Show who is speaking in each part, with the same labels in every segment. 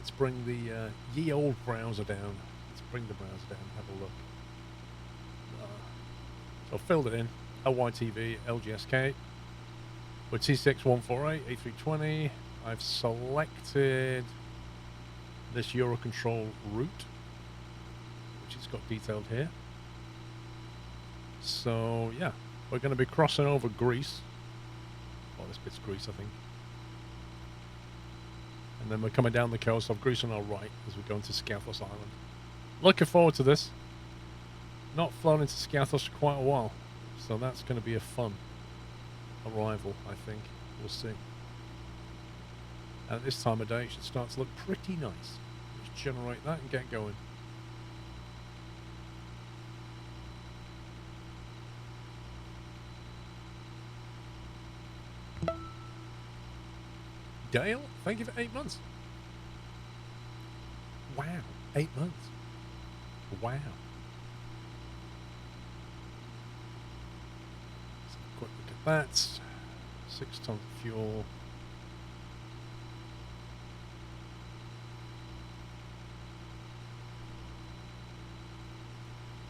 Speaker 1: let's bring the ye old browser down. Let's bring the browser down and have a look. So I've filled it in. LYTV, LGSK. With T6148, A320. I've selected this Eurocontrol route, which it's got detailed here. So, yeah, we're going to be crossing over Greece. Oh, this bit's Greece, I think. And then we're coming down the coast of Greece on our right as we go into Skiathos Island. Looking forward to this. Not flown into Skiathos for quite a while, so that's going to be a fun arrival, I think. We'll see. And at this time of day, it should start to look pretty nice. Let's generate that and get going. Dale, thank you for 8 months. Wow, 8 months. Wow. Let's have a quick look at that. 6 tons of fuel.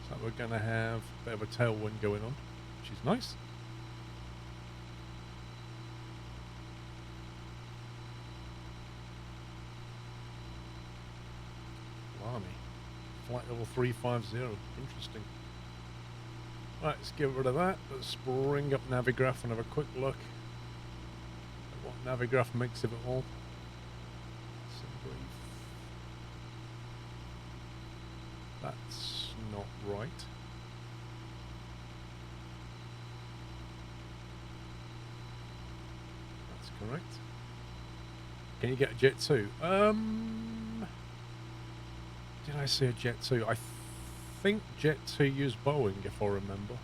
Speaker 1: So we're going to have a bit of a tailwind going on, which is nice. Flight level 350. Interesting. Right, let's get rid of that. Let's bring up Navigraph and have a quick look at what Navigraph makes of it all. Some brief. That's not right. That's correct. Can you get a Jet 2? Did I say a Jet 2? I think Jet 2 used Boeing, if I remember.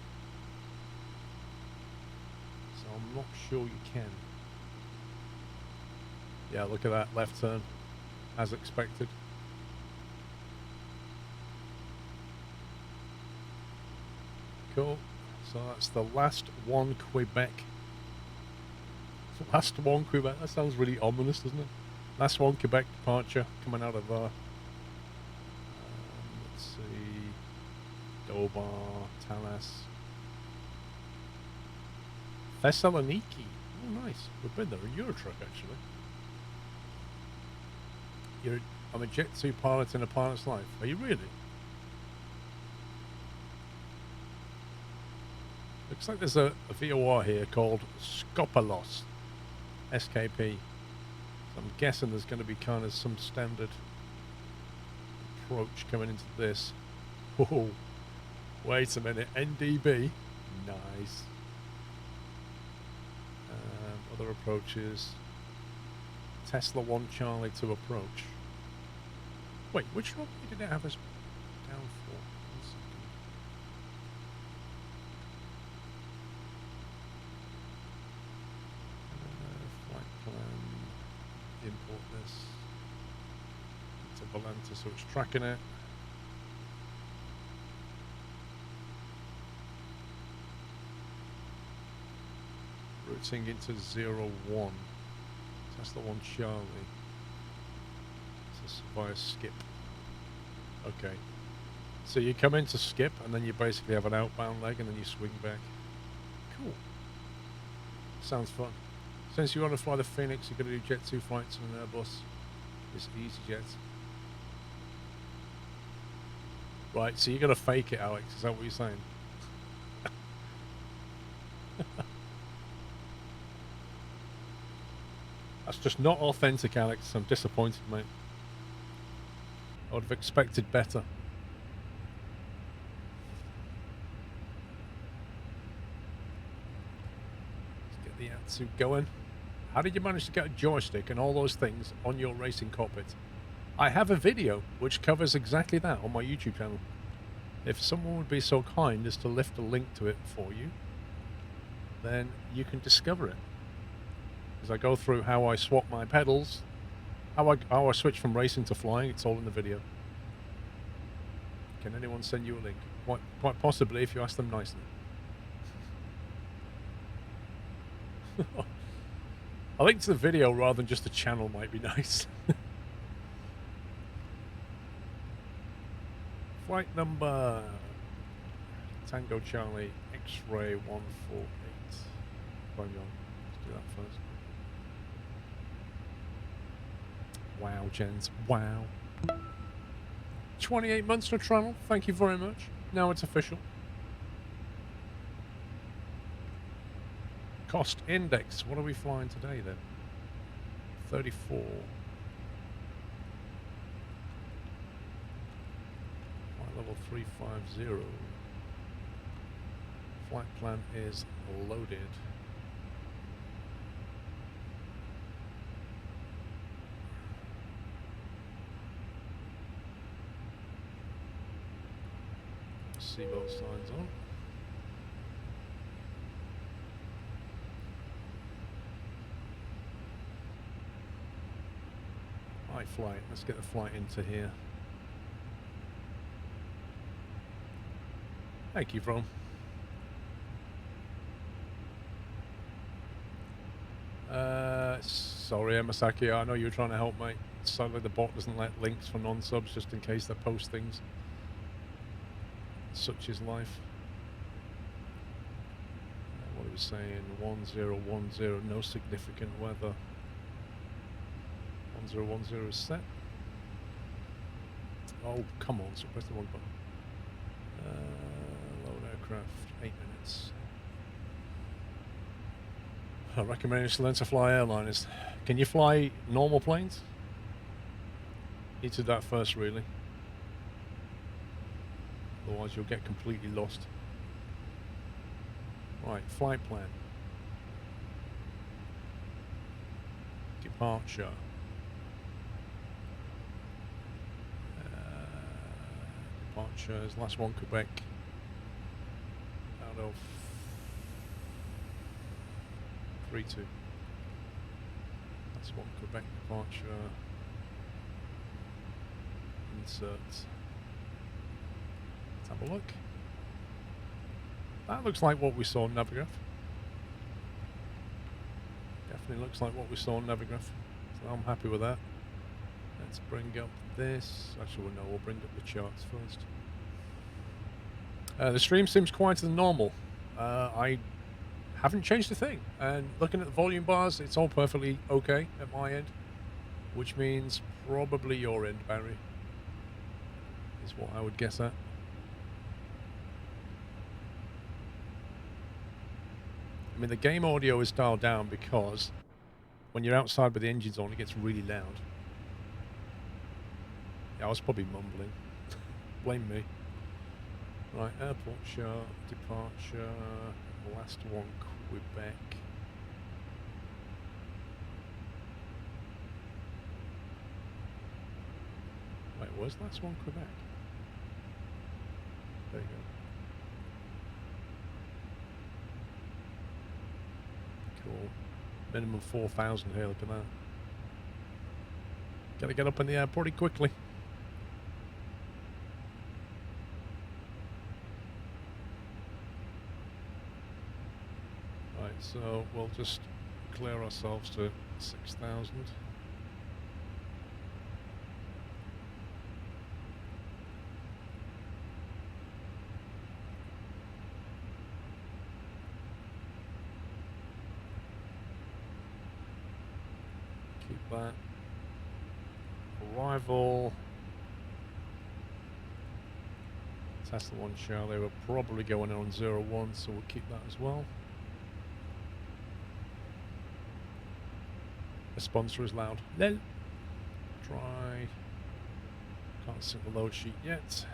Speaker 1: So I'm not sure you can. Yeah, look at that, left turn, as expected. Cool. So that's the last one Quebec. Last one Quebec. That sounds really ominous, doesn't it? Last one Quebec departure coming out of let's see, Dobar, Talas, Thessaloniki. Oh, nice. We've been there in Eurotruck, actually. I'm a Jet 2 pilot in a pilot's life. Are you really? Looks like there's a VOR here called SquirrelPlus, SKP. So I'm guessing there's going to be kind of some standard approach coming into this. Oh, wait a minute, NDB, nice. Other approaches, Tesla 1 Charlie to approach. Wait, which one did it have us down for? 1 second. Flight plan, import this into Volanta so it's tracking it. Routing into 01. Tesla 1 Charlie. This is via skip. Okay. So you come into skip and then you basically have an outbound leg and then you swing back. Cool. Sounds fun. Since you want to fly the Phoenix, you're going to do Jet 2 flights on an Airbus. It's EasyJet. Right, so you're going to fake it, Alex. Is that what you're saying? That's just not authentic, Alex. I'm disappointed, mate. I would have expected better. Let's get the Atsu going. How did you manage to get a joystick and all those things on your racing cockpit? I have a video which covers exactly that on my YouTube channel. If someone would be so kind as to lift a link to it for you, then you can discover it. As I go through how I swap my pedals, how I switch from racing to flying, it's all in the video. Can anyone send you a link? Quite possibly if you ask them nicely. A link to the video rather than just the channel might be nice. Flight number Tango Charlie X-Ray 148. Let's do that first. Wow, gents. Wow. 28 months to travel. Thank you very much. Now it's official. Cost index. What are we flying today then? 34. Flight level 350. Flight plan is loaded. Seatbelt signs on. Right, flight. Let's get the flight into here. Thank you, From. Sorry, Emasaki. I know you were trying to help, mate. Sadly, the bot doesn't let links for non-subs just in case they post things. Such is life. What are we saying? 1010, no significant weather. 1010 is set. Oh, come on, so press the wrong button. Load aircraft, 8 minutes. I recommend you to learn to fly airliners. Can you fly normal planes? Need to do that first, really. Otherwise you'll get completely lost. Right, flight plan. Departure. Departure is last one Quebec. Out of 32. Last one Quebec departure. Insert. Have a look. That looks like what we saw on Navigraph. Definitely looks like what we saw on Navigraph. So I'm happy with that. Let's bring up this. Actually, no, we'll bring up the charts first. The stream seems quieter than normal. I haven't changed a thing. And looking at the volume bars, it's all perfectly okay at my end. Which means probably your end, Barry. Is what I would guess at. I mean, the game audio is dialed down because when you're outside with the engines on, it gets really loud. Yeah, I was probably mumbling. Blame me. Right, airport chart, departure, last one, Quebec. Wait, where's last one, Quebec? There you go. Cool. Minimum 4,000 here, look at that. Gotta get up in the air pretty quickly. Right, so we'll just clear ourselves to 6,000. That arrival Tesla 1 Charlie, we're probably going on 01, so we'll keep that as well. The sponsor is loud. Then try. Can't see the load sheet yet.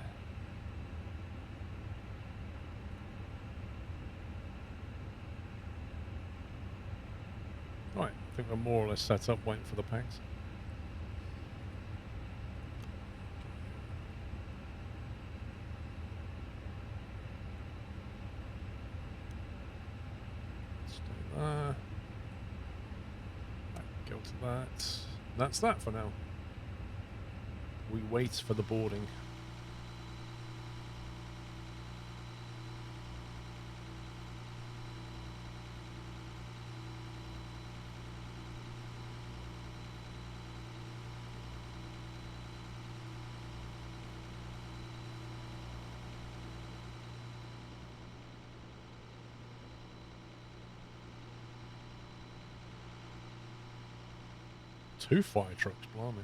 Speaker 1: Right, I think we're more or less set up waiting for the packs. Stay there. Right, go to that. That's that for now. We wait for the boarding. 2 fire trucks, blimey.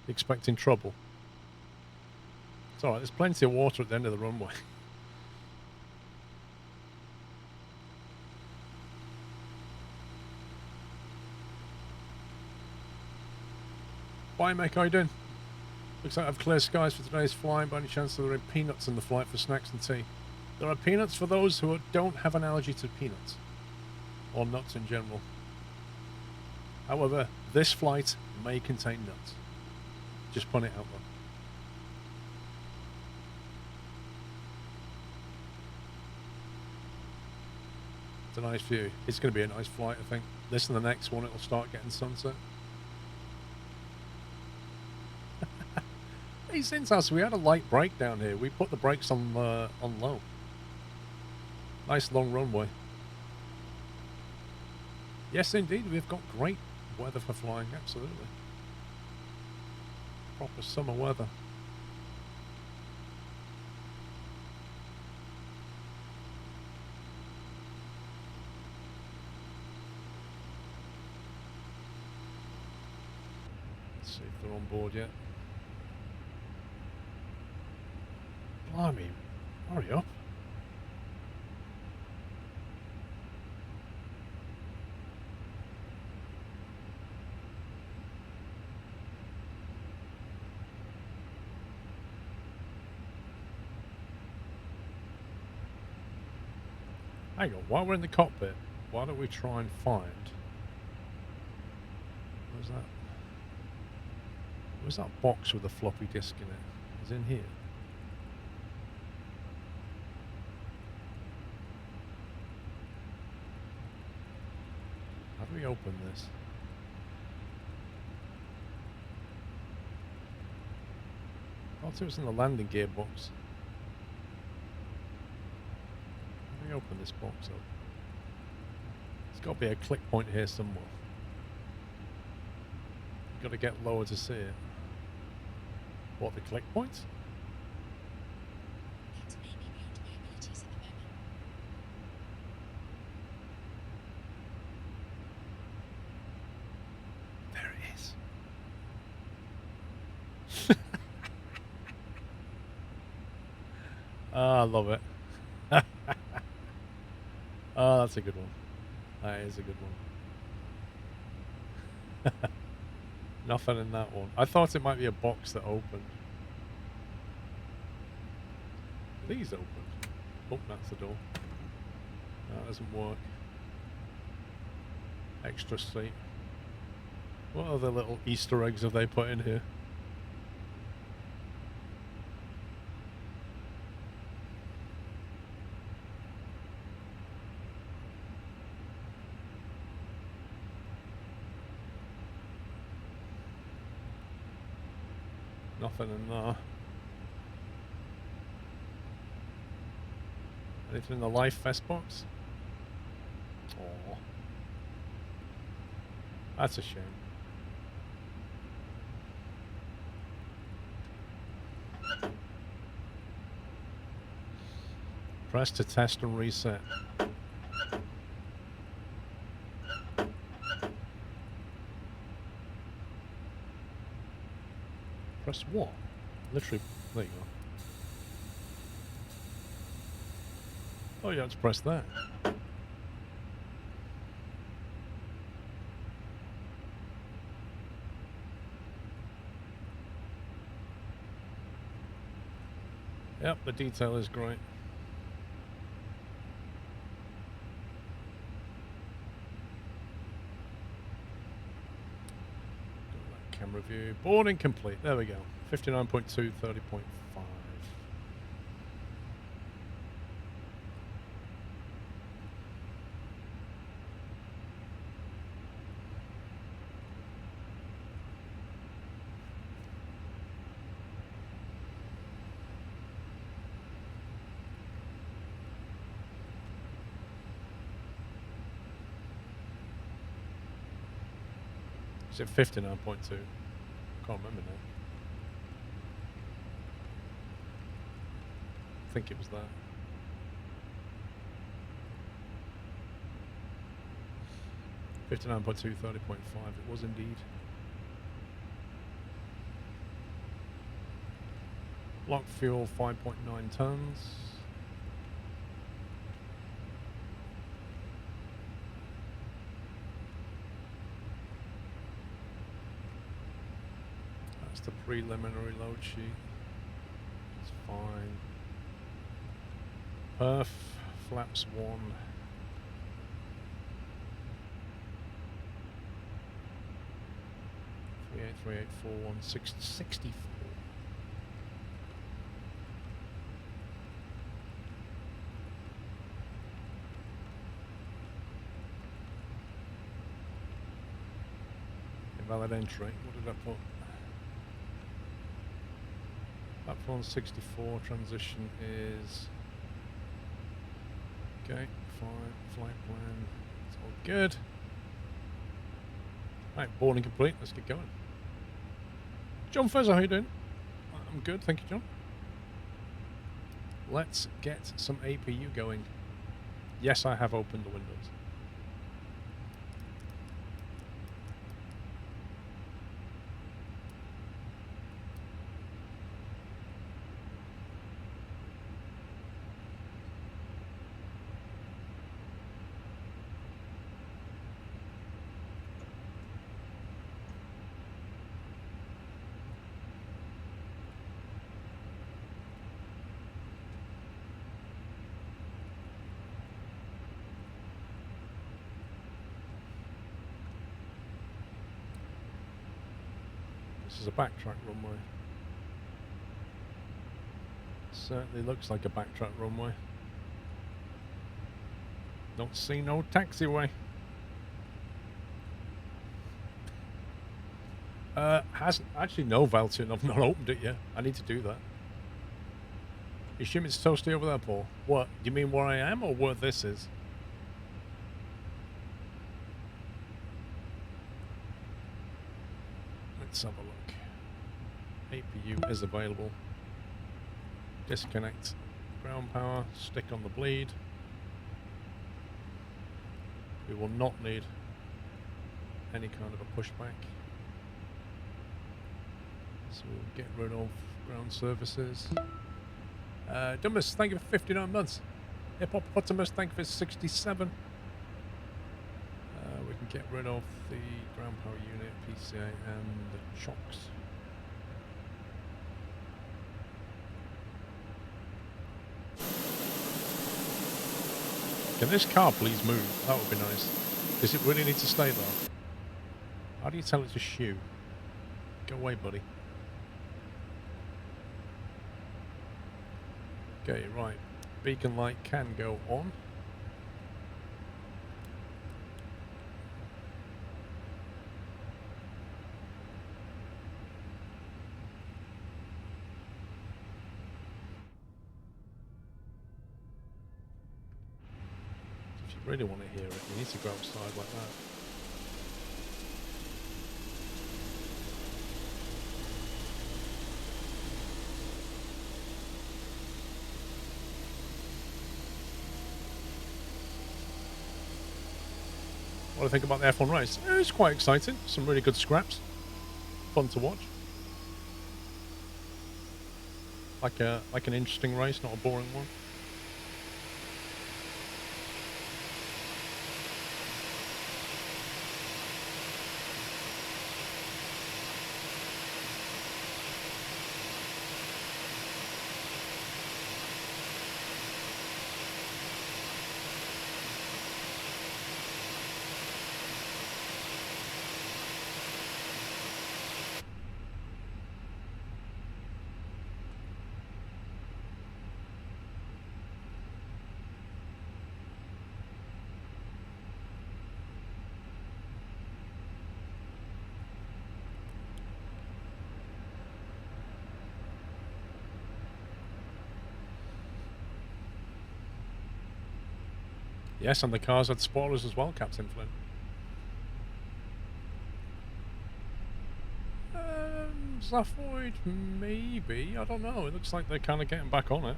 Speaker 1: Expecting trouble. It's alright, there's plenty of water at the end of the runway. Bye, mate, how you doing? Looks like I have clear skies for today's flying. By any chance there are peanuts in the flight for snacks and tea? There are peanuts for those who don't have an allergy to peanuts. Or nuts in general. However, this flight may contain nuts. Just put it out there. It's a nice view. It's going to be a nice flight, I think. This and the next one, it'll start getting sunset. Hey, since us, we had a light break down here. We put the brakes on low. Nice long runway. Yes, indeed, we've got great weather for flying, absolutely. Proper summer weather. Let's see if they're on board yet. Blimey, hurry up. Hang on, while we're in the cockpit, why don't we try and find... Where's that? Where's that box with the floppy disk in it? It's in here. How do we open this? I thought it was in the landing gear box. How do we open this box up? There's got to be a click point here somewhere. You've got to get lower to see it. What, the click points? There it is. Ah, I love it. Oh, that's a good one. That is a good one. Nothing in that one. I thought it might be a box that opened. These opened. Oh, that's the door. That doesn't work. Extra seat. What other little Easter eggs have they put in here? Nothing in there. Anything in the life vest box? Oh, that's a shame. Press to test and reset. Press what? Literally, there you go. Oh, you have to press that. Yep, the detail is great. Camera view. Boarding complete. There we go. 59.2, 30.5. Is it 59.2? Can't remember now. I think it was that. $59.2, 30.5. It was indeed. Block fuel 5.9 tons. That's the preliminary load sheet. It's fine. Perf, flaps 1. 383841664. Invalid entry. What did I put? Platform 64 transition is okay. Fine. Flight plan. It's all good. Right, boarding complete. Let's get going. John Fezzer, how you doing? I'm good, thank you, John. Let's get some APU going. Yes, I have opened the windows. This is a backtrack runway. Certainly looks like a backtrack runway. Don't see no taxiway. Hasn't actually no Valtune. I've not opened it yet. I need to do that. You assume it's toasty over there, Paul? What? Do you mean where I am or where this is? Let's have a look. APU is available. Disconnect ground power, stick on the bleed. We will not need any kind of a pushback. So we'll get rid of ground services. Dummus, thank you for 59 months. Hippopotamus, thank you for 67. We can get rid of the ground power unit, PCA, and the chocks. Can this car please move? That would be nice. Does it really need to stay there? How do you tell it to shoo? Go away, buddy. Okay, right. Beacon light can go on. If you really want to hear it, you need to go outside like that. What do I think about the F1 race? It's quite exciting. Some really good scraps. Fun to watch. Like an interesting race, not a boring one. Yes, and the cars had spoilers as well, Captain Flynn. Zaphoid, maybe. I don't know. It looks like they're kind of getting back on it.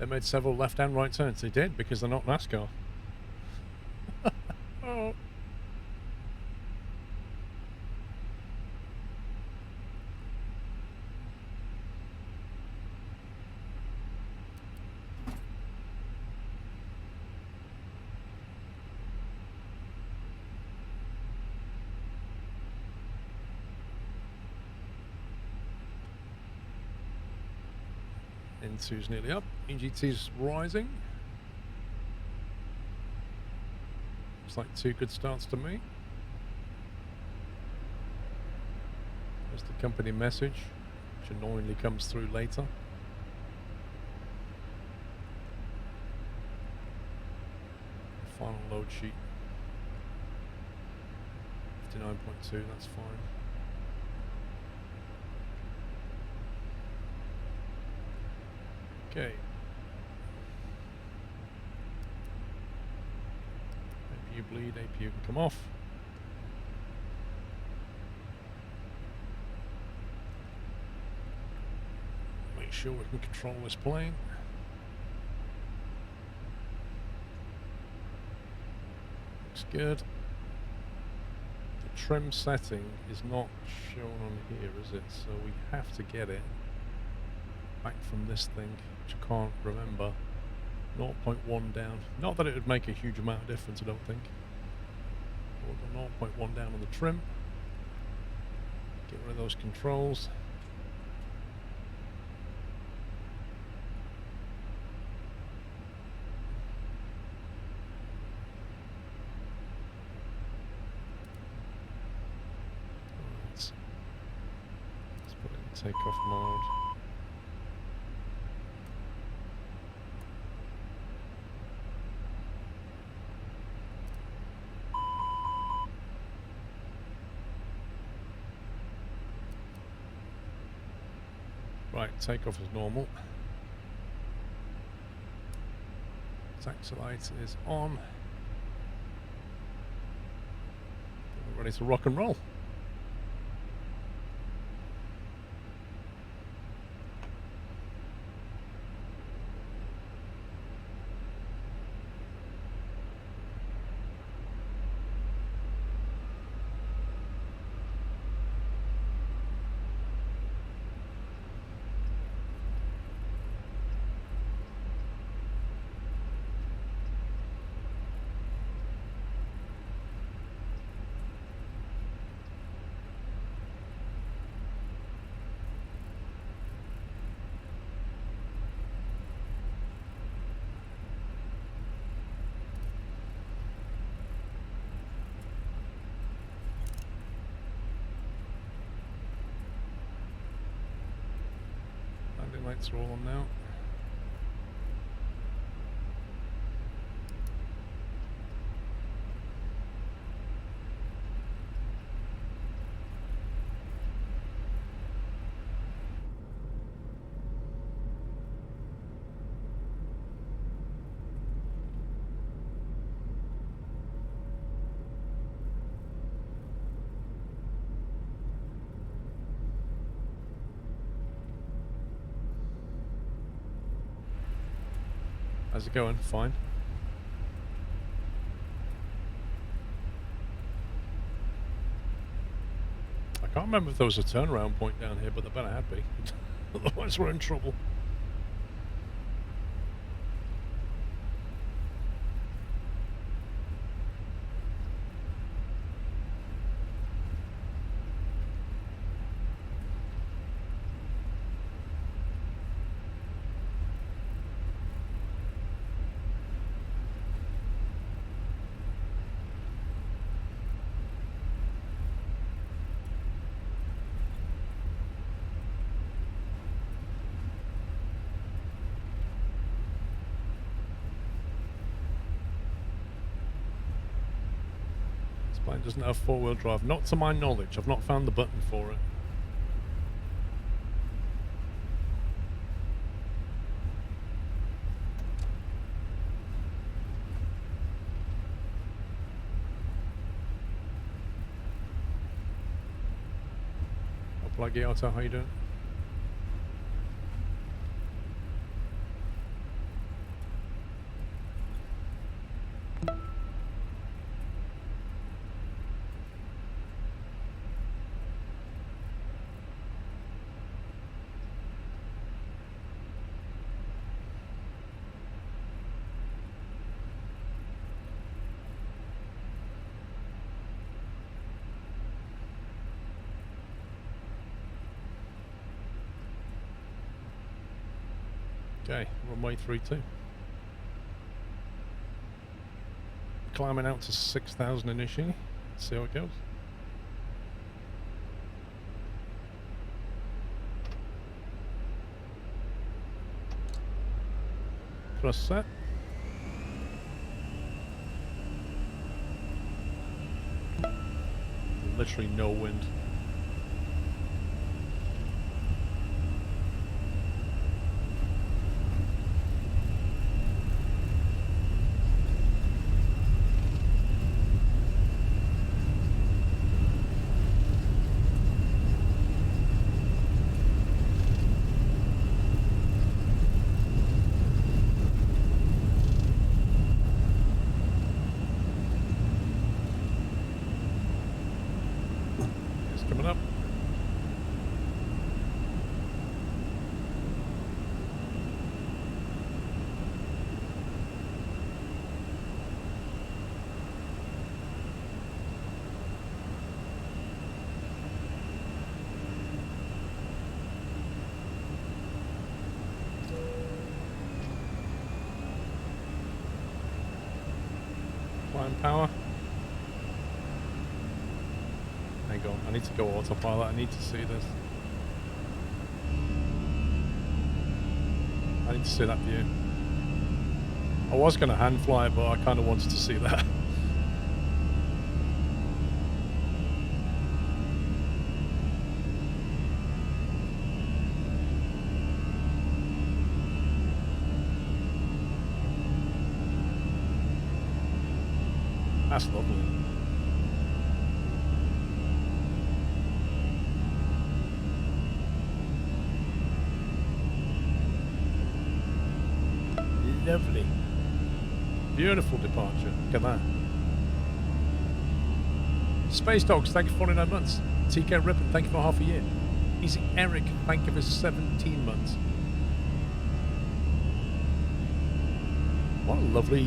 Speaker 1: They made several left and right turns. They did, because they're not NASCAR. Oh. N2's nearly up. EGT's rising. Looks like 2 good starts to me. There's the company message, which annoyingly comes through later. Final load sheet. 59.2, that's fine. Okay. APU bleed, APU can come off. Make sure we can control this plane. Looks good. The trim setting is not shown on here, is it? So we have to get it back from this thing, which I can't remember. 0.1 down. Not that it would make a huge amount of difference, I don't think. We'll go 0.1 down on the trim. Get rid of those controls. Let's put it in takeoff mode. Right, takeoff is normal. Taxi light is on. We're ready to rock and roll. Lights are all on now. How's it going? Fine. I can't remember if there was a turnaround point down here, but there better have be. Otherwise we're in trouble. Plane doesn't have four-wheel drive, not to my knowledge. I've not found the button for it. Pluggy Auto, how you doing? Okay, runway 32. Climbing out to 6,000 initially. Let's see how it goes. Thrust set. Literally no wind. Coming up. Climb power. Hang on, I need to go autopilot. I need to see this. I need to see that view. I was going to hand fly it, but I kind of wanted to see that. That's lovely. Lovely. Beautiful departure. Look at that. Space Dogs, thank you for 49 months. TK Rippon, thank you for half a year. Easy Eric, thank you for 17 months. What a lovely,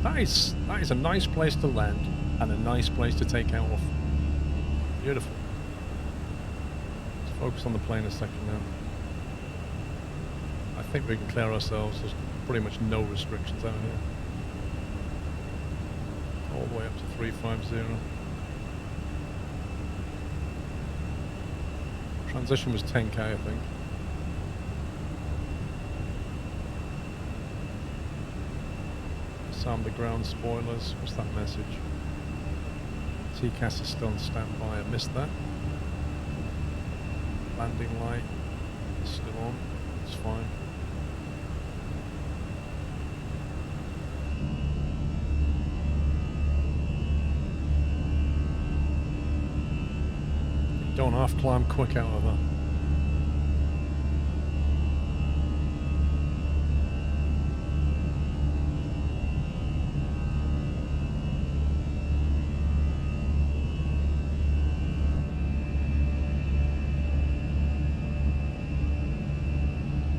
Speaker 1: that is a nice place to land and a nice place to take out off. Beautiful. Let's focus on the plane a second now. I think we can clear ourselves. There's pretty much no restrictions out here. All the way up to 350. Transition was 10k, I think. Disarm the ground spoilers. What's that message? TCAS is still on standby. I missed that. Landing light is still on. It's fine. Don't half climb quick out of that.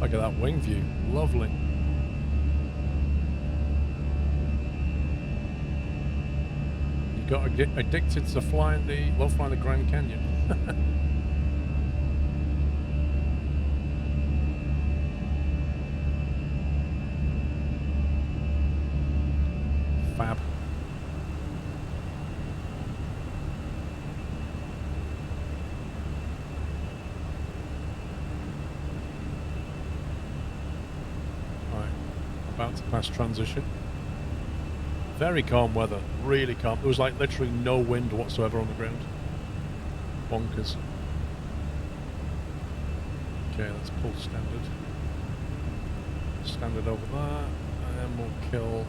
Speaker 1: Look at that wing view, lovely. You got addicted to flying the Grand Canyon. Fab. Right, about to pass transition. Very calm weather, really calm. There was like literally no wind whatsoever on the ground. Bonkers. Okay, let's pull standard. Standard over there, and we'll kill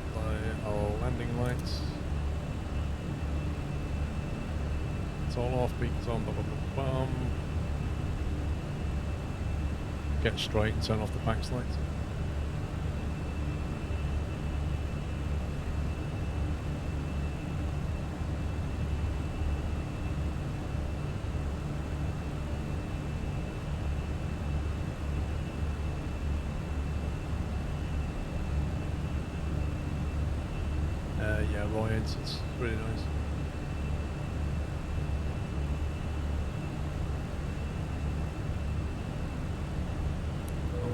Speaker 1: our landing lights. It's all off, beacons on, blah blah blah blah. Get straight and turn off the PAX lights. Yeah, Royans, it's really nice.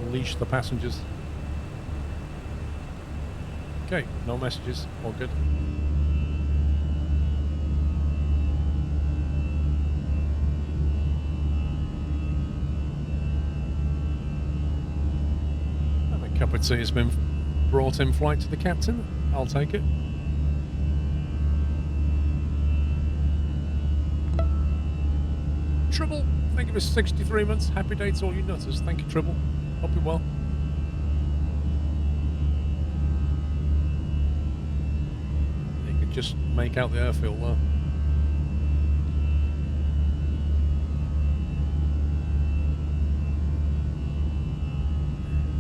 Speaker 1: Unleash the passengers. Okay, no messages, all good. And a cup of tea has been brought in flight to the captain. I'll take it. Tribble, thank you for 63 months. Happy day to all you nutters. Thank you, Tribble. Hope you're well. You can just make out the airfield there.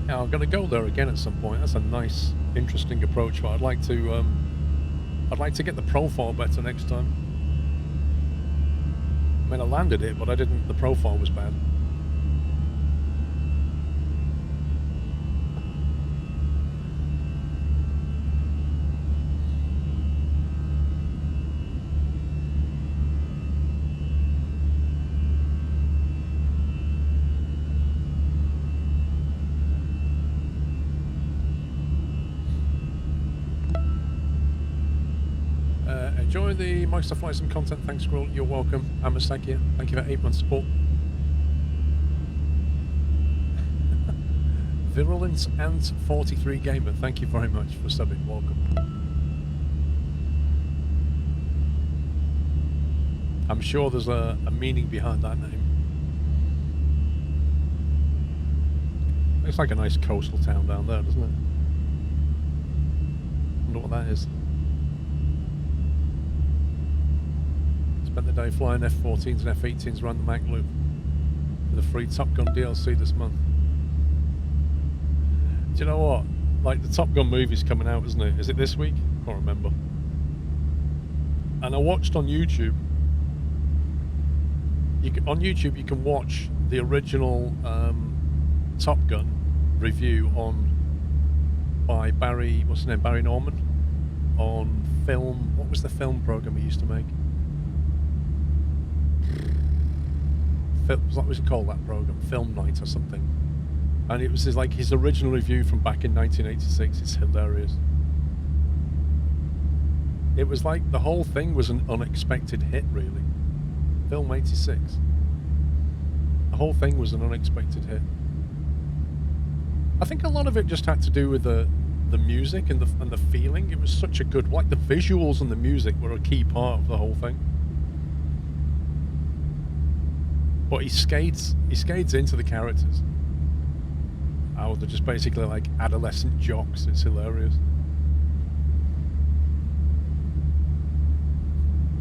Speaker 1: Yeah, I'm going to go there again at some point. That's a nice, interesting approach. But I'd like to get the profile better next time. I mean, I landed it, but I didn't. The profile was bad. Enjoy the Microsoft Flight Sim content. Thanks, Squirrel. You're welcome. Amasakia, thank you for 8 months support. Virulence and 43 Gamer, thank you very much for subbing. Welcome. I'm sure there's a meaning behind that name. Looks like a nice coastal town down there, doesn't it? Wonder what that is. Spent the day flying F-14s and F-18s around the Mac Loop for the free Top Gun DLC this month. Do you know what? Like, the Top Gun movie's coming out, isn't it? Is it this week? Can't remember. And I watched on YouTube. On YouTube, you can watch the original Top Gun review by Barry, what's his name? Barry Norman on film. What was the film program he used to make? What was it called, that program? Film Night or something. And it was his original review from back in 1986. It's hilarious. It was like the whole thing was an unexpected hit, really. Film 86. The whole thing was an unexpected hit. I think a lot of it just had to do with the music and the feeling. It was such a good, like, the visuals and the music were a key part of the whole thing. But he skates into the characters. Oh, they're just basically like adolescent jocks. It's hilarious.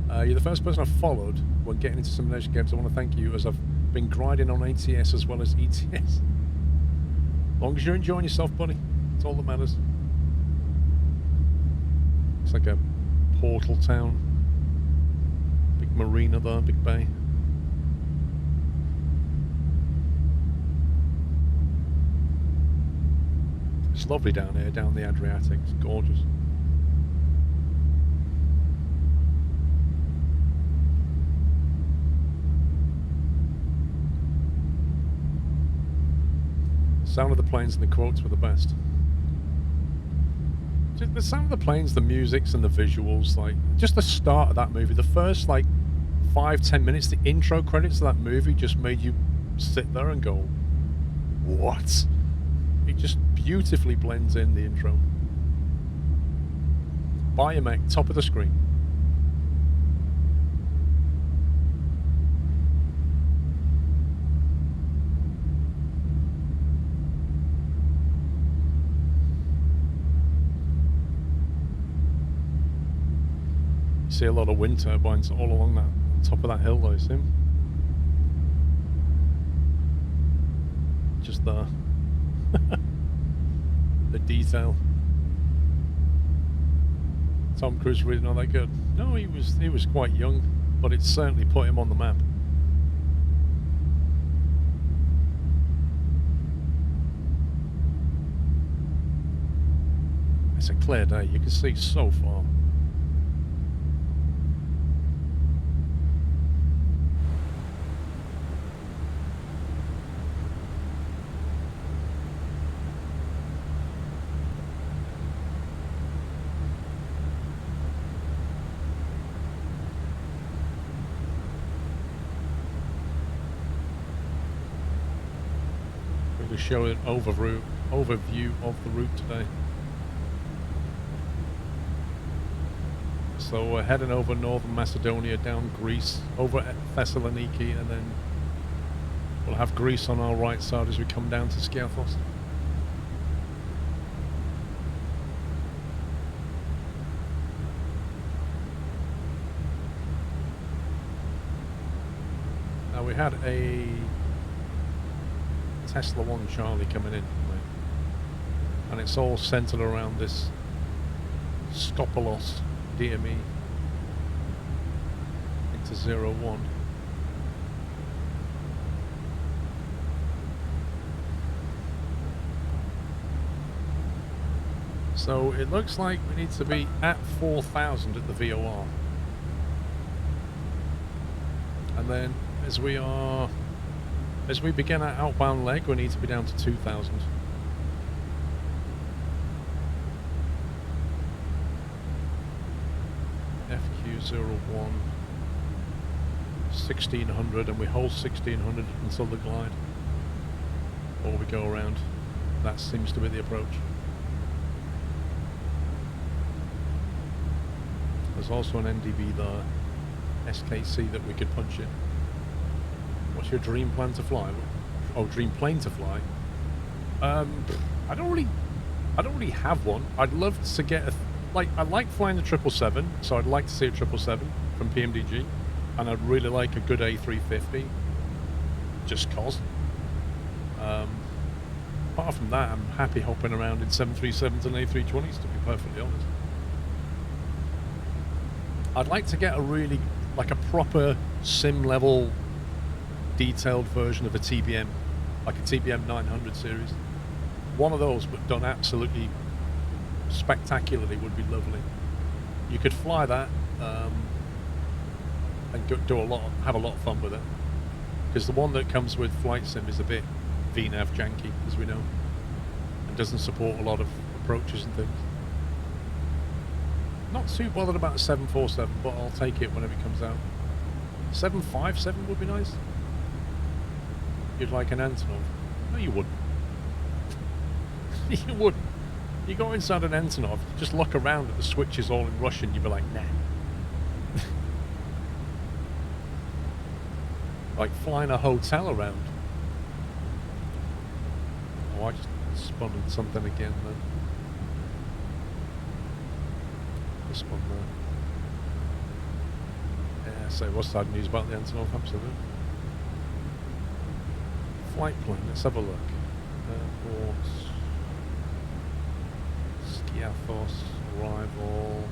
Speaker 1: You're the first person I've followed when getting into simulation games. I want to thank you, as I've been grinding on ATS as well as ETS. As long as you're enjoying yourself, buddy, it's all that matters. It's like a portal town. Big marina there, big bay. It's lovely down here, down the Adriatic. It's gorgeous. Sound of the planes and the quotes were the best. Just the sound of the planes, the musics and the visuals, like, just the start of that movie, the first, like, 5-10 minutes, the intro credits of that movie just made you sit there and go, what? It just beautifully blends in, the intro. Biomech, top of the screen. You see a lot of wind turbines all along that top of that hill, I assume. Just there. The detail. Tom Cruise really not that good. No, he was quite young, but it certainly put him on the map. It's a clear day. You can see so far. going to show an overview of the route today. So we're heading over northern Macedonia, down Greece, over at Thessaloniki, and then we'll have Greece on our right side as we come down to Skiathos. Now we had a Tesla 1 Charlie coming in, and it's all centered around this Skopelos DME into 01. So it looks like we need to be at 4,000 at the VOR, and then as we begin our outbound leg, we need to be down to 2,000. FQ01, 1600, and we hold 1600 until the glide, or we go around. That seems to be the approach. There's also an NDB there, SKC, that we could punch in. What's your dream plan to fly? Oh, dream plane to fly. I don't really have one. I'd love to get I like flying the 777, so I'd like to see a 777 from PMDG, and I'd really like a good A350, just cause. Apart from that, I'm happy hopping around in 737s and A320s, to be perfectly honest. I'd like to get a proper sim level detailed version of a TBM, like a TBM 900 series. One of those, but done absolutely spectacularly, would be lovely. You could fly that and have a lot of fun with it, because the one that comes with Flight Sim is a bit VNAV janky, as we know, and doesn't support a lot of approaches and things. Not too bothered about a 747, but I'll take it whenever it comes out. 757 would be nice. You'd like an Antonov? No, you wouldn't. You wouldn't. You go inside an Antonov, just look around at the switches all in Russian, you'd be like, nah. Like flying a hotel around. Oh, I just spun on something again then. This one there. Yeah, so what's sad news about the Antonov? Absolutely. Flight plan, let's have a look. Airport. Skiathos, arrival.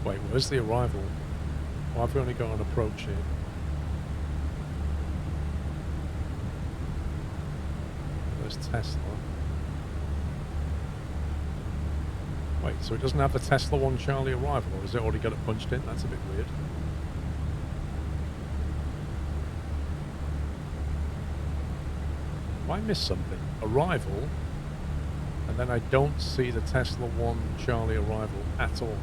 Speaker 1: Wait, where's the arrival? Why have we only got an approach here? There's Tesla. Wait, so it doesn't have the Tesla 1 Charlie arrival, or has it already got it punched in? That's a bit weird. I missed something. Arrival, and then I don't see the Tesla 1 Charlie arrival at all.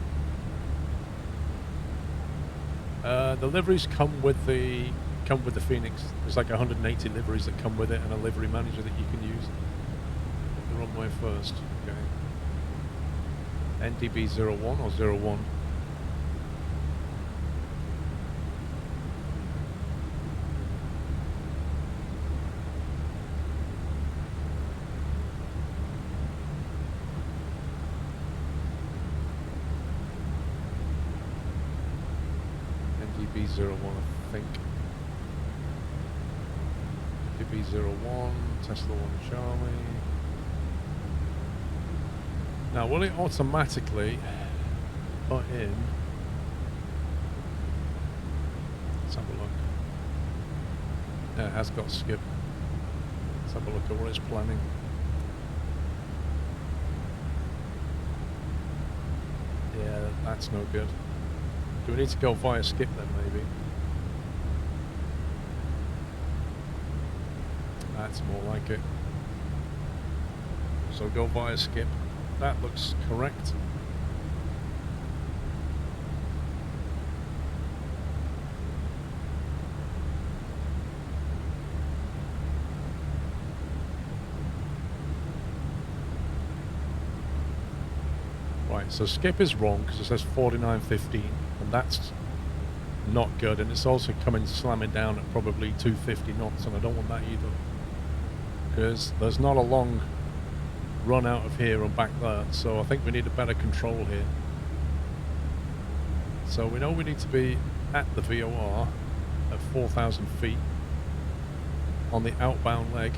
Speaker 1: The liveries come with the Phoenix. There's like 180 liveries that come with it, and a livery manager that you can use. The wrong way first. Okay. NDB 01 or 01? NDB 01, I think. NDB 01, Tesla 1 Charlie. Now, will it automatically put in? Let's have a look. Yeah, it has got skip. Let's have a look at what it's planning. Yeah, that's no good. Do we need to go via skip then, maybe? That's more like it. So go via skip. That looks correct. Right, so skip is wrong because it says 49.15, and that's not good, and it's also coming slamming down at probably 250 knots, and I don't want that either, because there's not a long run out of here and back there, so I think we need a better control here. So we know we need to be at the VOR at 4,000 feet on the outbound leg.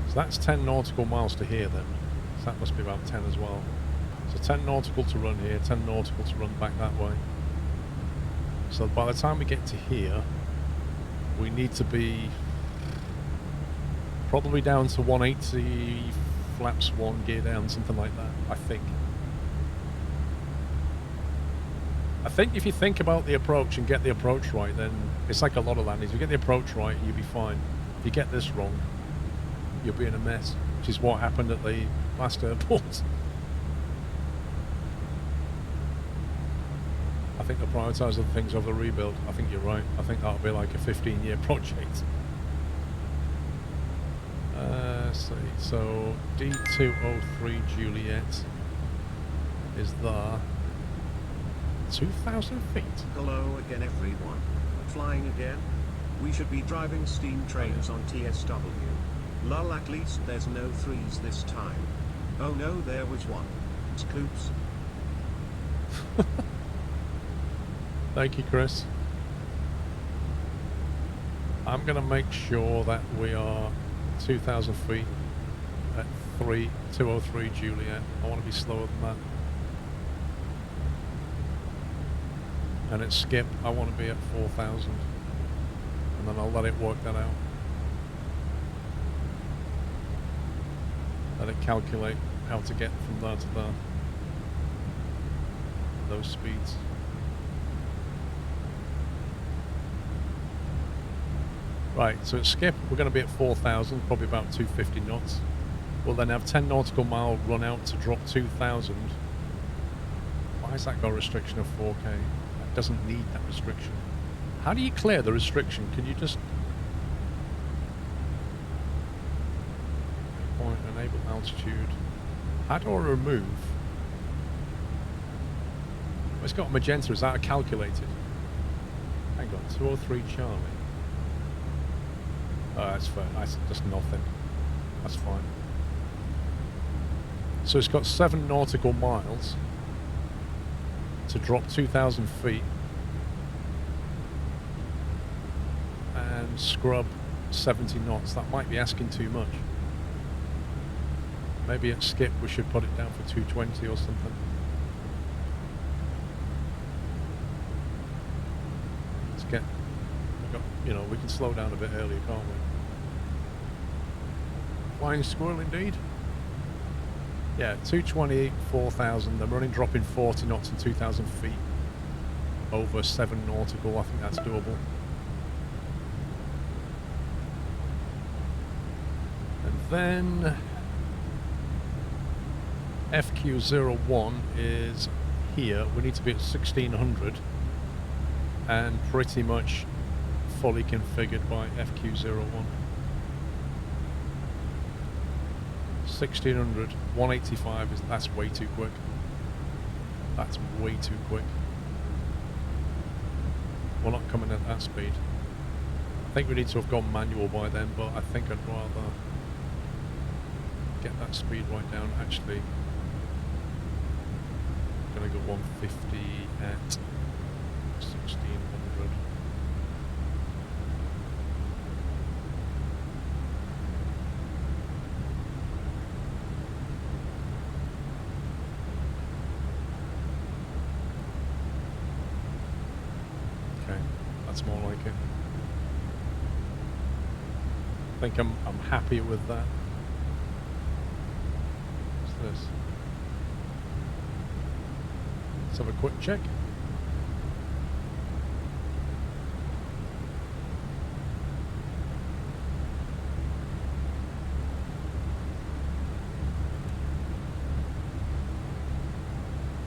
Speaker 1: So that's 10 nautical miles to here then. So that must be about 10 as well. So 10 nautical to run here, 10 nautical to run back that way. So by the time we get to here, we need to be probably down to 180, flaps 1, gear down, something like that, I think. I think if you think about the approach and get the approach right, then it's like a lot of landings. If you get the approach right, you'll be fine. If you get this wrong, you'll be in a mess, which is what happened at the last airport. I think they'll prioritise other things over the rebuild. I think you're right. I think that'll be like a 15-year project. Let's see. So D203 Juliet is there. 2,000 feet.
Speaker 2: Hello again, everyone. Flying again? We should be driving steam trains on TSW. Lol, at least there's no threes this time. Oh no, there was one. Scoops.
Speaker 1: Thank you, Chris. I'm going to make sure that we are 2,000 feet at 203 Juliet. I want to be slower than that. And at skip, I want to be at 4,000. And then I'll let it work that out. Let it calculate how to get from there to there. Those speeds. Right, so at skip, we're going to be at 4,000, probably about 250 knots. We'll then have 10 nautical mile run out to drop 2,000. Why has that got a restriction of 4K? That doesn't need that restriction. How do you clear the restriction? Can you just... Point, enable altitude. How do I remove? Well, it's got magenta, is that calculated? Hang on, 203 Charlie. Oh, that's fair. That's just nothing. That's fine. So it's got 7 nautical miles to drop 2,000 feet and scrub 70 knots. That might be asking too much. Maybe at skip we should put it down for 220 or something. Let's get... You know, we can slow down a bit earlier, can't we? Flying squirrel indeed. Yeah, 220, 4,000. I'm running dropping 40 knots and 2,000 feet over 7 nautical. I think that's doable. And then FQ01 is here. We need to be at 1,600 and pretty much fully configured by FQ01. 1,600, 185 is, that's way too quick. That's way too quick. We're not coming at that speed. I think we need to have gone manual by then, but I think I'd rather get that speed right down. Actually, I'm gonna go 150 at 1,600. That's more like it. I think I'm happy with that. What's this? Let's have a quick check.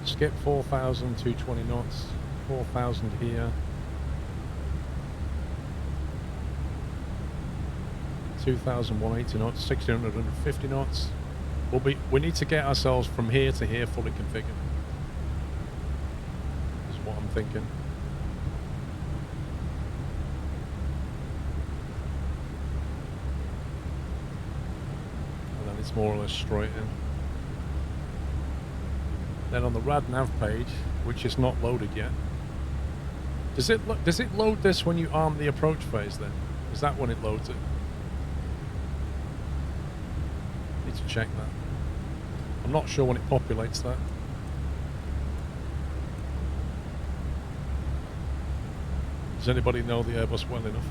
Speaker 1: Skip 4,000, 220 knots, 4,000 here. 2,180 knots, 1,650 knots. We need to get ourselves from here to here fully configured. Is what I'm thinking. And then it's more or less straight in. Then on the rad nav page, which is not loaded yet. Does it load this when you arm the approach phase then? Is that when it loads it? Need to check that. I'm not sure when it populates that. Does anybody know the Airbus well enough?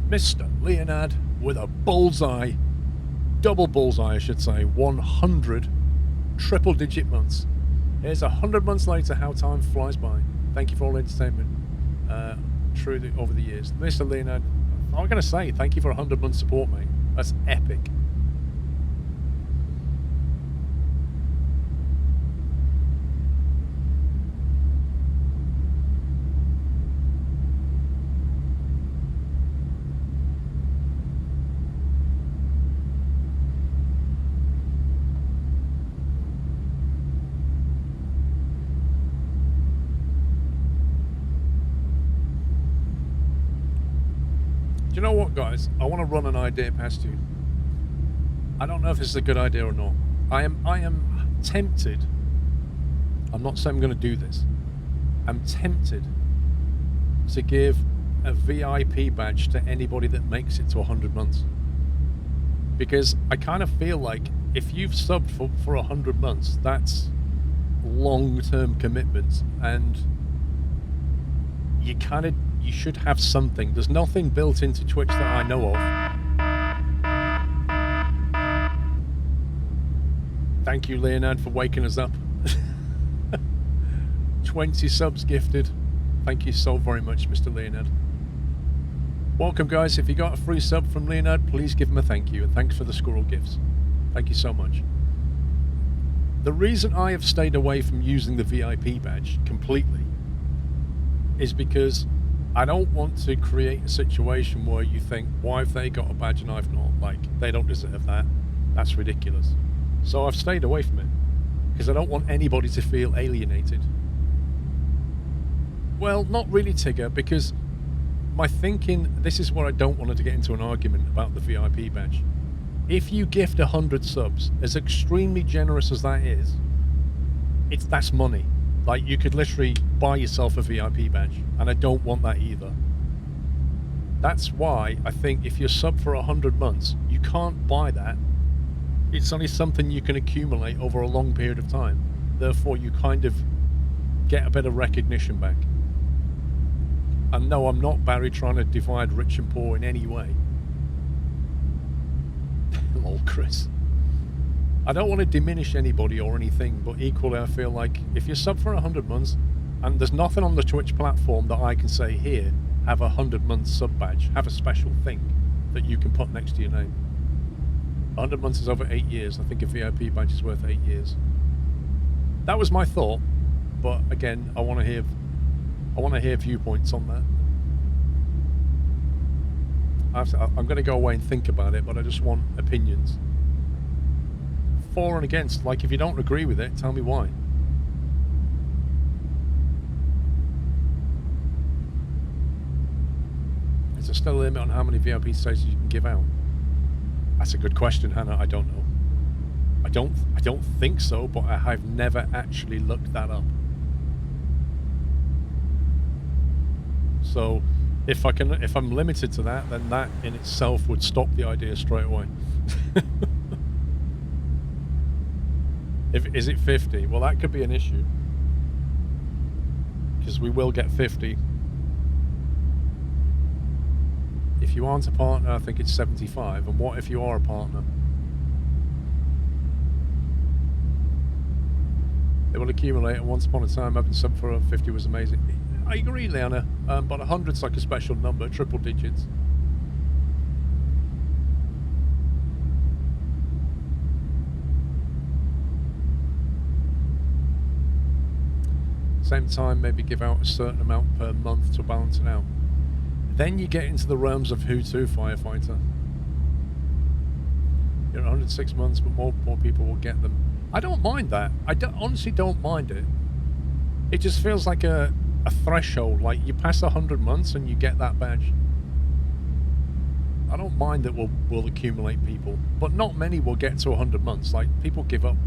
Speaker 1: Mr. Leonard with a bullseye. Double bullseye, I should say. 100 triple-digit months. Here's 100 months later, how time flies by. Thank you for all the entertainment over the years. Mr. Leonard, I'm going to say thank you for 100 months support, mate. That's epic. Do you know what, guys? I want to run an idea past you. I don't know if this is a good idea or not. I am tempted. I'm not saying I'm going to do this. I'm tempted to give a VIP badge to anybody that makes it to 100 months. Because I kind of feel like if you've subbed for 100 months, that's long-term commitment, and you should have something. There's nothing built into Twitch that I know of. Thank you, Leonard, for waking us up. 20 subs gifted. Thank you so very much, Mr. Leonard. Welcome, guys. If you got a free sub from Leonard, please give him a thank you, and thanks for the squirrel gifts. Thank you so much. The reason I have stayed away from using the VIP badge completely is because I don't want to create a situation where you think, why have they got a badge and I've not? Like, they don't deserve that. That's ridiculous. So I've stayed away from it because I don't want anybody to feel alienated. Well, not really, Tigger, because my thinking, this is where I don't want to get into an argument about the VIP badge. If you gift 100 subs, as extremely generous as that is, that's money. Like, you could literally buy yourself a VIP badge, and I don't want that either. That's why I think if you're sub for 100 months, you can't buy that. It's only something you can accumulate over a long period of time. Therefore, you kind of get a bit of recognition back. And no, I'm not, Barry, trying to divide rich and poor in any way. Lol, Chris. I don't want to diminish anybody or anything, but equally I feel like if you're sub for 100 months, and there's nothing on the Twitch platform that I can say, here, have a 100 month sub badge, have a special thing that you can put next to your name. 100 months is over 8 years. I think a VIP badge is worth 8 years. That was my thought, but again, I want to hear viewpoints on that. I'm going to go away and think about it, but I just want opinions. For and against, like, if you don't agree with it, tell me why. Is there still a limit on how many VIP stages you can give out? That's a good question, Hannah. I don't know. I don't think so, but I have never actually looked that up. So if I'm limited to that, then that in itself would stop the idea straight away. Is it 50? Well, that could be an issue, because we will get 50. If you aren't a partner, I think it's 75. And what if you are a partner? It will accumulate, and once upon a time having sub for 50 was amazing. I agree, Leanna, but 100's like a special number, triple digits. Same time, maybe give out a certain amount per month to balance it out. Then you get into the realms of who to firefighter. You're 106 months, but more people will get them. I don't mind that. I honestly don't mind it. It just feels like a threshold. Like you pass 100 months and you get that badge. I don't mind that we'll accumulate people, but not many will get to 100 months. Like people give up.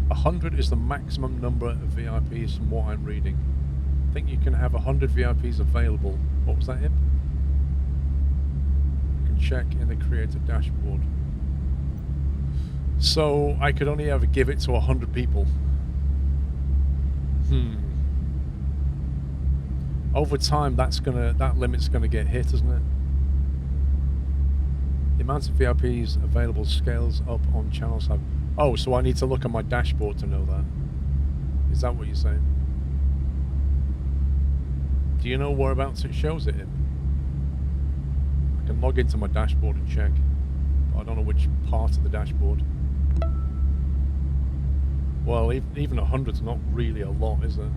Speaker 1: 100 is the maximum number of VIPs from what I'm reading. I think you can have 100 VIPs available. What was that, Imp? You can check in the creator dashboard. So I could only ever give it to 100 people. Over time, that limit's gonna get hit, isn't it? The amount of VIPs available scales up on channels have. Oh, so I need to look at my dashboard to know that. Is that what you're saying? Do you know whereabouts it shows it in? I can log into my dashboard and check, but I don't know which part of the dashboard. Well, even 100's not really a lot, is it?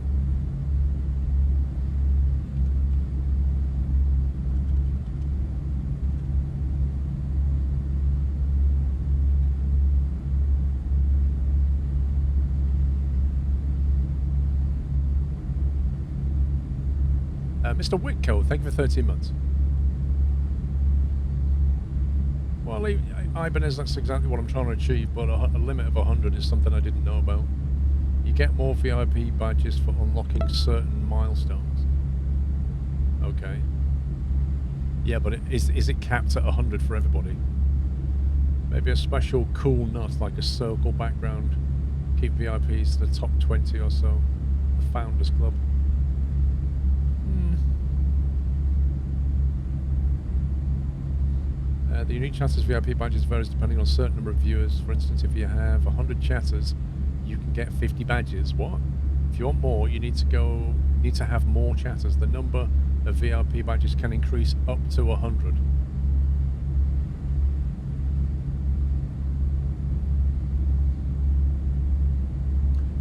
Speaker 1: Mr. Whitco, thank you for 13 months. Well, Ibanez, that's exactly what I'm trying to achieve, but a limit of 100 is something I didn't know about. You get more VIP badges for unlocking certain milestones. Okay. Yeah, but is it capped at 100 for everybody? Maybe a special cool nut, like a circle background. Keep VIPs to the top 20 or so. The Founders Club. The unique chatters VIP badges varies depending on a certain number of viewers. For instance, if you have 100 chatters, you can get 50 badges. What? If you want more, you need to have more chatters. The number of VIP badges can increase up to 100.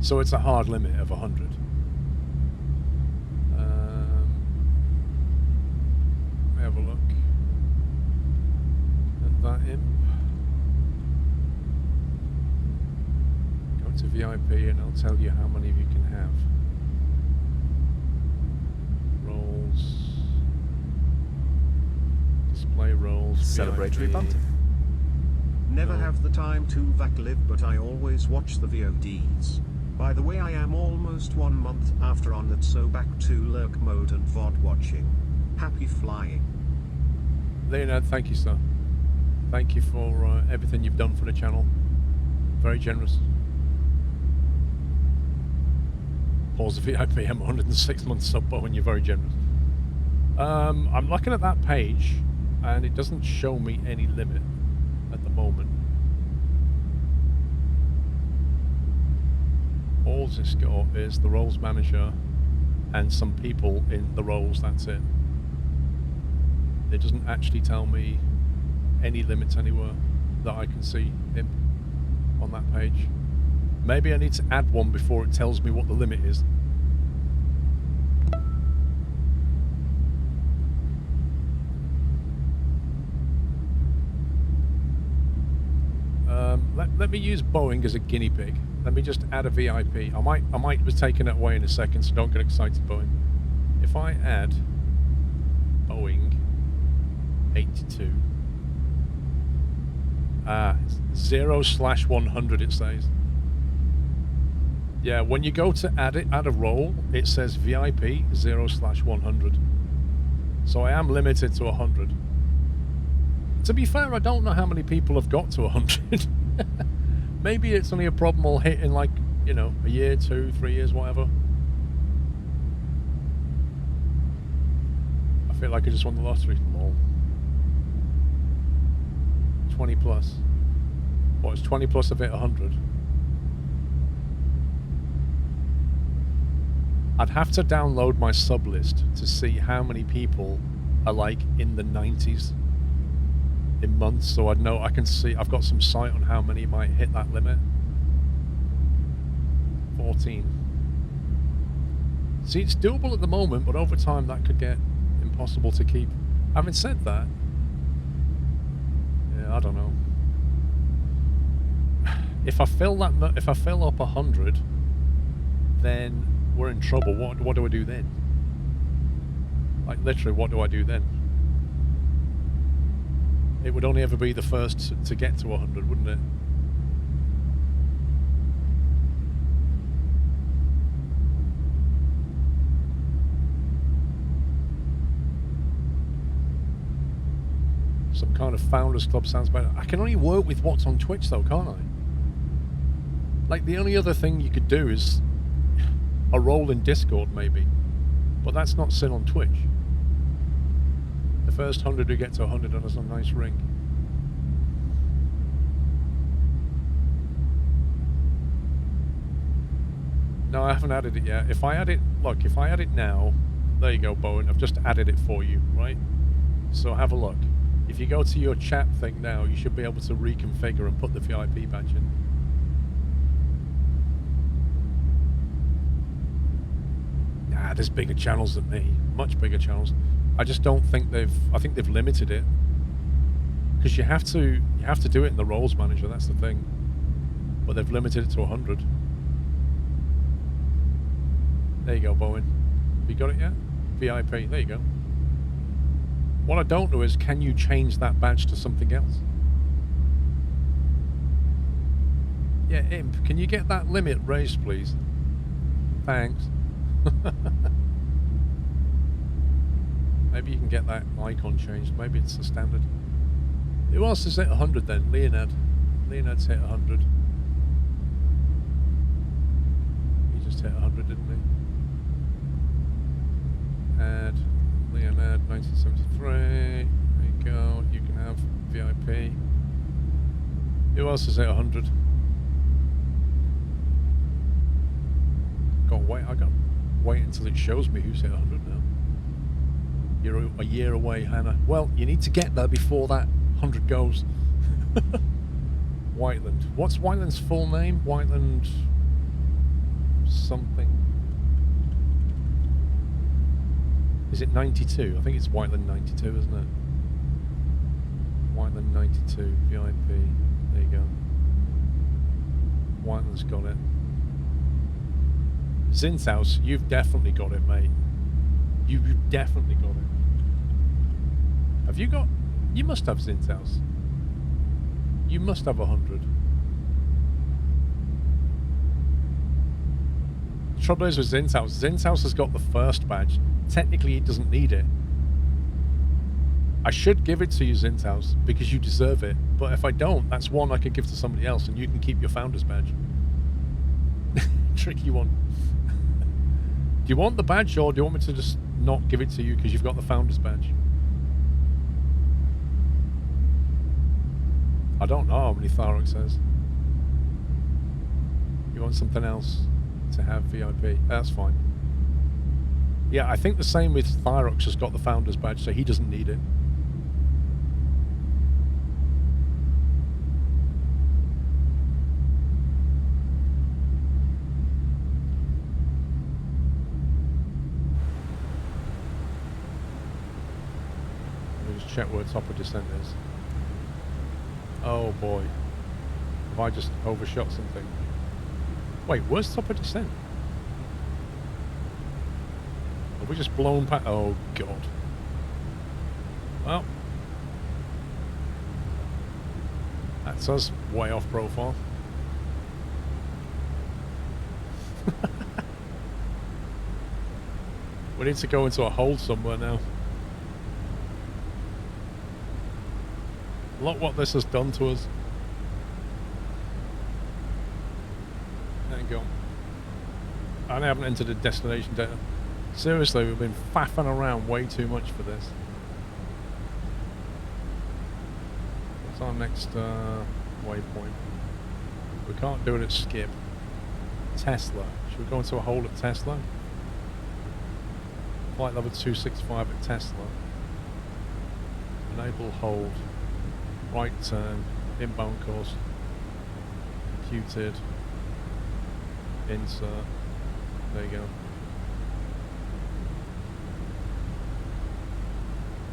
Speaker 1: So it's a hard limit of 100. Let me have a look. That imp. Go to VIP and I'll tell you how many you can have. Roles. Display roles.
Speaker 3: Celebratory bunting.
Speaker 2: Never have the time to VAC-live, but I always watch the VODs. By the way, I am almost 1 month after on that, so back to lurk mode and VOD watching. Happy flying.
Speaker 1: Leonard, thank you, sir. Thank you for everything you've done for the channel. Very generous. Pause the VIP. I'm 106 months sub, and you're very generous. I'm looking at that page, and it doesn't show me any limit at the moment. All it's got is the roles manager and some people in the roles. That's it. It doesn't actually tell me any limits anywhere that I can see on that page. Maybe I need to add one before it tells me what the limit is. Let me use Boeing as a guinea pig. Let me just add a VIP. I might be taking it away in a second, so don't get excited, Boeing. If I add Boeing 82 0/100 it says. Yeah, when you go to add a role, it says VIP 0/100. So I am limited to 100. To be fair, I don't know how many people have got to 100. Maybe it's only a problem I'll hit in, like, you know, a year, 2, 3 years, whatever. I feel like I just won the lottery. Lol. 20 plus. What is 20 plus of it 100? I'd have to download my sub list to see how many people are like in the 90s in months, so I'd know. I can see, I've got some sight on how many might hit that limit. 14. See, it's doable at the moment, but over time that could get impossible to keep. Having said that, yeah, I don't know. If I fill up 100, then we're in trouble. What do I do then? Like literally, what do I do then? It would only ever be the first to get to 100, wouldn't it? Some kind of Founders Club sounds better. I can only work with what's on Twitch though, can't I? Like, the only other thing you could do is a role in Discord, maybe. But that's not sin on Twitch. The first 100 who get to 100 on us a nice ring. No, I haven't added it yet. If I add it... Look, if I add it now... There you go, Bowen. I've just added it for you, right? So have a look. If you go to your chat thing now, you should be able to reconfigure and put the VIP badge in. Nah, there's bigger channels than me. Much bigger channels. I just don't think they've... I think they've limited it. Because you have to do it in the roles manager, that's the thing. But they've limited it to 100. There you go, Bowen. Have you got it yet? VIP, there you go. What I don't know is, can you change that badge to something else? Yeah, Imp, can you get that limit raised, please? Thanks. Maybe you can get that icon changed. Maybe it's the standard. Who else is at 100 then? Leonard. Leonard's hit 100. He just hit 100, didn't he? Add Leonard 1973. There you go. You can have VIP. Who else is at 100? I got to wait until it shows me who's hit 100 now. You're a year away, Hannah. Well, you need to get there before that 100 goes. Whiteland. What's Whiteland's full name? Whiteland something. Is it 92? I think it's Whiteland 92, isn't it? Whiteland 92, VIP. There you go. Whiteland's got it. Zinthouse, you've definitely got it, mate. You've definitely got it. Have you got... You must have Zinthouse. You must have 100. The trouble is with Zinthouse. Zinthouse has got the first badge. Technically, he doesn't need it. I should give it to you, Zinthouse, because you deserve it. But if I don't, that's one I could give to somebody else, and you can keep your founder's badge. Tricky one. Do you want the badge, or do you want me to just not give it to you because you've got the founder's badge? I don't know how many Tharok says. You want something else to have VIP? That's fine. Yeah, I think the same with Thyrox has got the founder's badge, so he doesn't need it. Let me just check where top of descent is. Oh boy. Have I just overshot something? Wait, where's top of descent? Have we just blown past? Oh god. Well. That's us way off profile. We need to go into a hole somewhere now. Look what this has done to us. There you go. I haven't entered the destination data. Seriously, we've been faffing around way too much for this. What's our next waypoint? We can't do it at Skip. Tesla. Should we go into a hole at Tesla? Flight level 265 at Tesla. Enable hold. Right turn. Inbound course. Computed. Insert. There you go.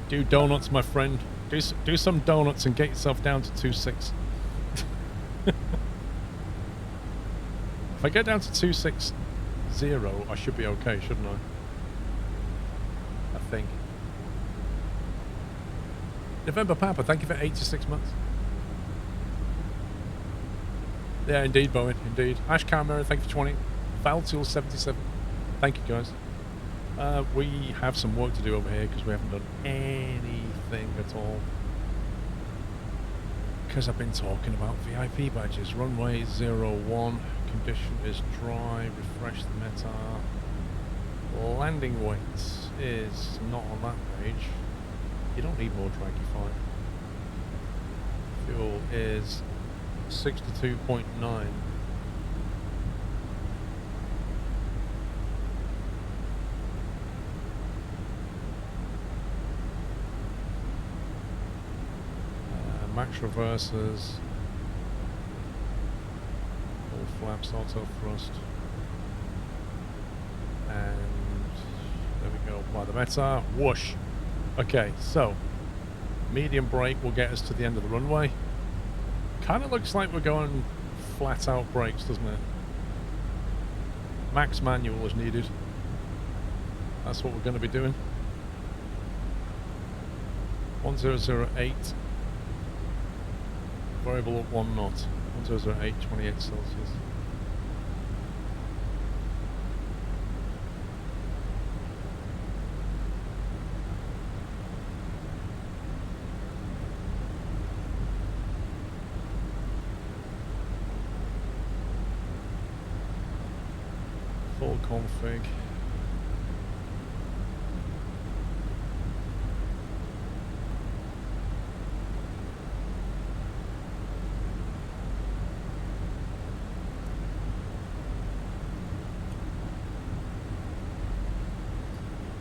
Speaker 1: Do donuts, my friend. Do some donuts and get yourself down to 2.6. If I get down to 2.60, I should be okay, shouldn't I? I think. November Papa, thank you for 86 months. Yeah, indeed, Bowen, indeed. Ash Camera, thank you for 20. Valtool 77. Thank you, guys. We have some work to do over here because we haven't done anything at all. Because I've been talking about VIP badges. Runway 01. Condition is dry. Refresh the meta. Landing weights is not on that page. You don't need more Dragify. Fuel is 62.9. Max reversers. All flaps, auto thrust. And there we go, apply the meta. Whoosh! Okay, so medium brake will get us to the end of the runway. Kind of looks like we're going flat out brakes, doesn't it? Max manual is needed. That's what we're going to be doing. 1008. Variable at 1 knot. 1008, 28 Celsius. Full config.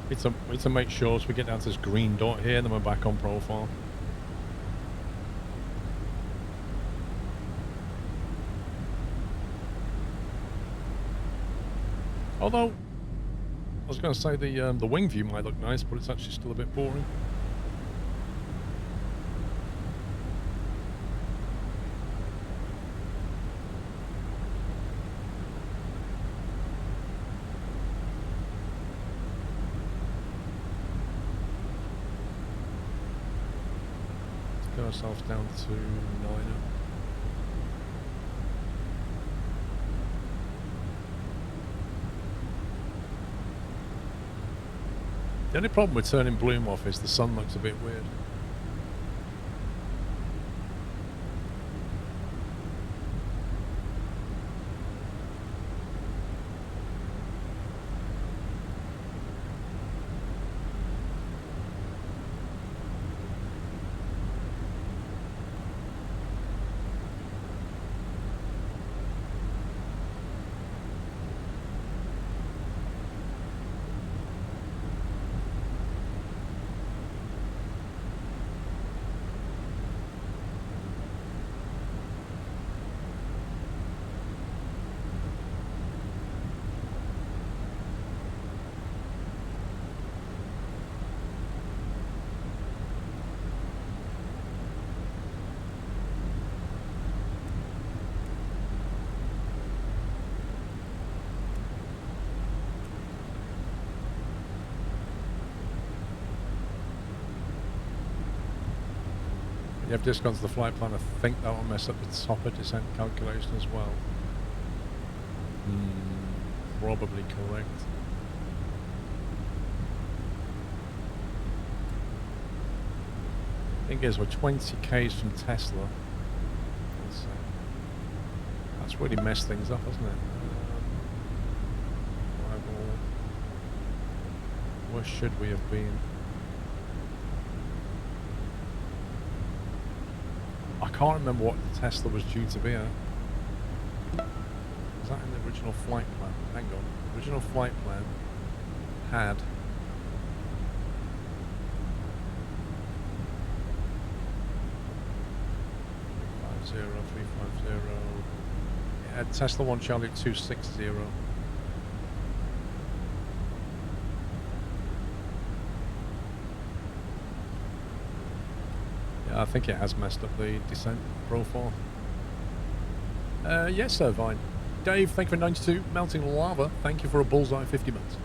Speaker 1: We need to make sure as we get down to this green dot here, then we're back on profile. Although, I was going to say the wing view might look nice, but it's actually still a bit boring. Let's get ourselves down to 9. The only problem with turning bloom off is the sun looks a bit weird. You have discounts to the flight plan. I think that will mess up the top of descent calculation as well. Probably correct. Thing is, we're 20 k's from Tesla. That's really messed things up, hasn't it? Where should we have been? I can't remember what the Tesla was due to be at. Was that in the original flight plan? Hang on. The original flight plan had... It had Tesla 1 Charlie 260. I think it has messed up the descent profile. Yes, sir, Vine. Dave, thank you for 92. Melting Lava, thank you for a bullseye 50 months.